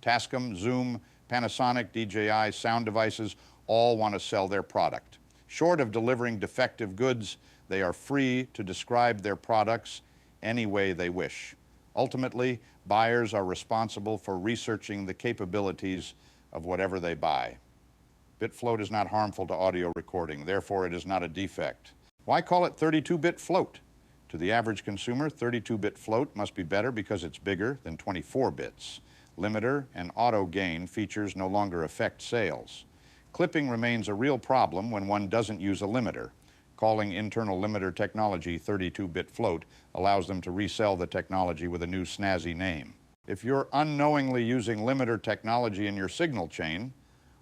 Tascam, Zoom, Panasonic, DJI, sound devices all want to sell their product. Short of delivering defective goods, they are free to describe their products any way they wish. Ultimately, buyers are responsible for researching the capabilities of whatever they buy. Bit float is not harmful to audio recording, therefore it is not a defect. Why call it 32-bit float? To the average consumer, 32-bit float must be better because it's bigger than 24 bits. Limiter and auto gain features no longer affect sales. Clipping remains a real problem when one doesn't use a limiter. Calling internal limiter technology 32-bit float allows them to resell the technology with a new snazzy name. If you're unknowingly using limiter technology in your signal chain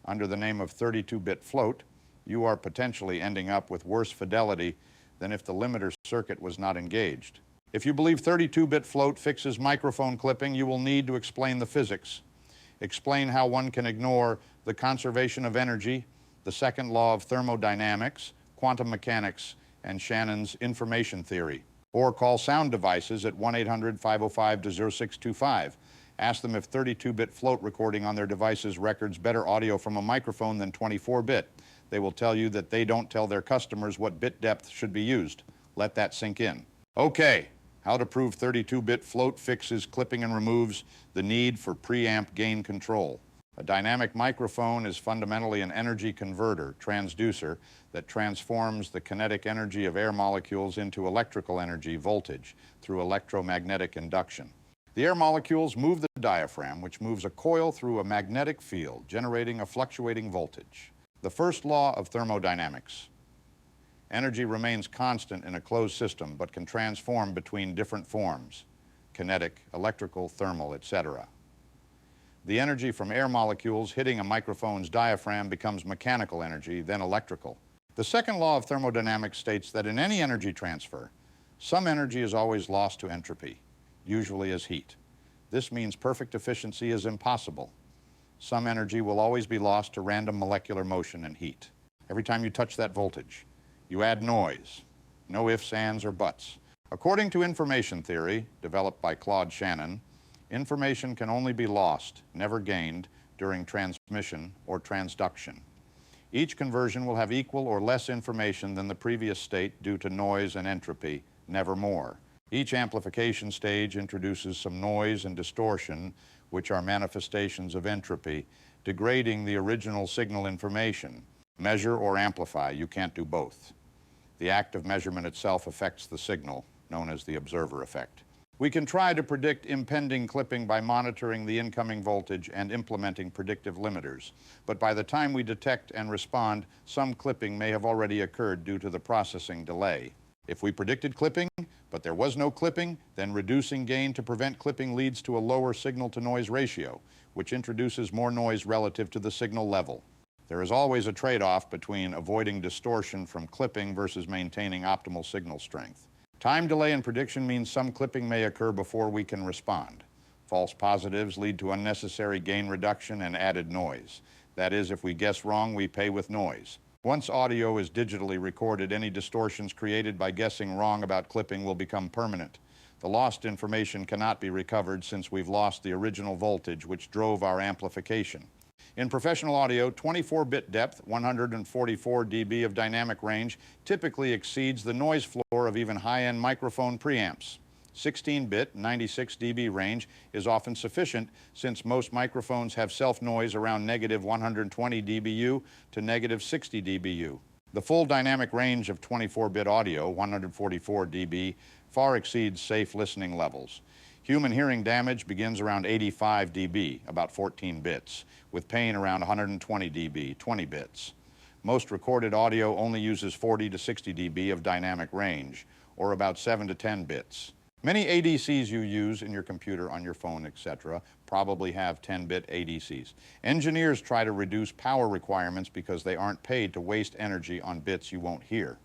under the name of 32-bit float, you are potentially ending up with worse fidelity than if the limiter circuit was not engaged. If you believe 32-bit float fixes microphone clipping, you will need to explain the physics. Explain how one can ignore the conservation of energy, the second law of thermodynamics, quantum mechanics, and Shannon's information theory. Or call sound devices at 1-800-505-0625. Ask them if 32-bit float recording on their devices records better audio from a microphone than 24-bit. They will tell you that they don't tell their customers what bit depth should be used. Let that sink in. Okay, how to prove 32-bit float fixes clipping and removes the need for preamp gain control. A dynamic microphone is fundamentally an energy converter, transducer, that transforms the kinetic energy of air molecules into electrical energy, voltage, through electromagnetic induction. The air molecules move the diaphragm, which moves a coil through a magnetic field, generating a fluctuating voltage. The first law of thermodynamics. Energy remains constant in a closed system, but can transform between different forms, kinetic, electrical, thermal, etc. The energy from air molecules hitting a microphone's diaphragm becomes mechanical energy, then electrical. The second law of thermodynamics states that in any energy transfer, some energy is always lost to entropy, usually as heat. This means perfect efficiency is impossible. Some energy will always be lost to random molecular motion and heat. Every time you touch that voltage, you add noise. No ifs, ands, or buts. According to information theory, developed by Claude Shannon, information can only be lost, never gained, during transmission or transduction. Each conversion will have equal or less information than the previous state due to noise and entropy, never more. Each amplification stage introduces some noise and distortion, which are manifestations of entropy, degrading the original signal information. Measure or amplify, you can't do both. The act of measurement itself affects the signal, known as the observer effect. We can try to predict impending clipping by monitoring the incoming voltage and implementing predictive limiters. But by the time we detect and respond, some clipping may have already occurred due to the processing delay. If we predicted clipping, but there was no clipping, then reducing gain to prevent clipping leads to a lower signal-to-noise ratio, which introduces more noise relative to the signal level. There is always a trade-off between avoiding distortion from clipping versus maintaining optimal signal strength. Time delay in prediction means some clipping may occur before we can respond. False positives lead to unnecessary gain reduction and added noise. That is, if we guess wrong, we pay with noise. Once audio is digitally recorded, any distortions created by guessing wrong about clipping will become permanent. The lost information cannot be recovered since we've lost the original voltage which drove our amplification. In professional audio, 24-bit depth, 144 dB of dynamic range, typically exceeds the noise floor of even high-end microphone preamps. 16-bit, 96 dB range is often sufficient since most microphones have self-noise around negative 120 dBu to negative 60 dBu. The full dynamic range of 24-bit audio, 144 dB, far exceeds safe listening levels. Human hearing damage begins around 85 dB, about 14 bits, with pain around 120 dB, 20 bits. Most recorded audio only uses 40 to 60 dB of dynamic range, or about 7 to 10 bits. Many ADCs you use in your computer, on your phone, etc., probably have 10-bit ADCs. Engineers try to reduce power requirements because they aren't paid to waste energy on bits you won't hear.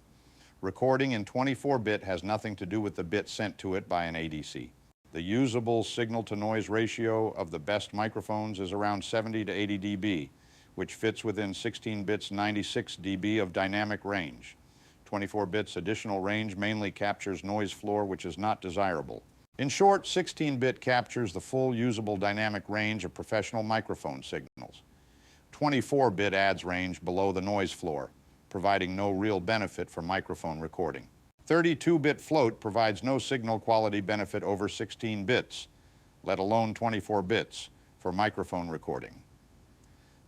Recording in 24-bit has nothing to do with the bit sent to it by an ADC. The usable signal-to-noise ratio of the best microphones is around 70 to 80 dB, which fits within 16 bits 96 dB of dynamic range. 24 bits additional range mainly captures noise floor which is not desirable. In short, 16-bit captures the full usable dynamic range of professional microphone signals. 24-bit adds range below the noise floor, providing no real benefit for microphone recording. 32-bit float provides no signal quality benefit over 16 bits, let alone 24 bits, for microphone recording.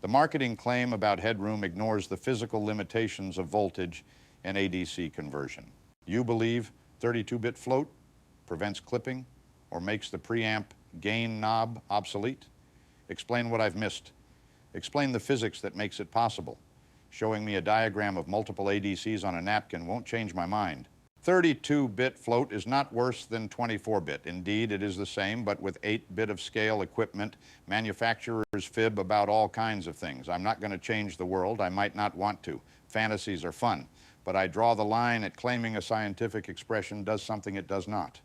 The marketing claim about headroom ignores the physical limitations of voltage and ADC conversion. You believe 32-bit float prevents clipping or makes the preamp gain knob obsolete? Explain what I've missed. Explain the physics that makes it possible. Showing me a diagram of multiple ADCs on a napkin won't change my mind. 32-bit float is not worse than 24-bit. Indeed, it is the same, but with 8-bit of scale equipment, manufacturers fib about all kinds of things. I'm not going to change the world. I might not want to. Fantasies are fun. But I draw the line at claiming a scientific expression does something it does not.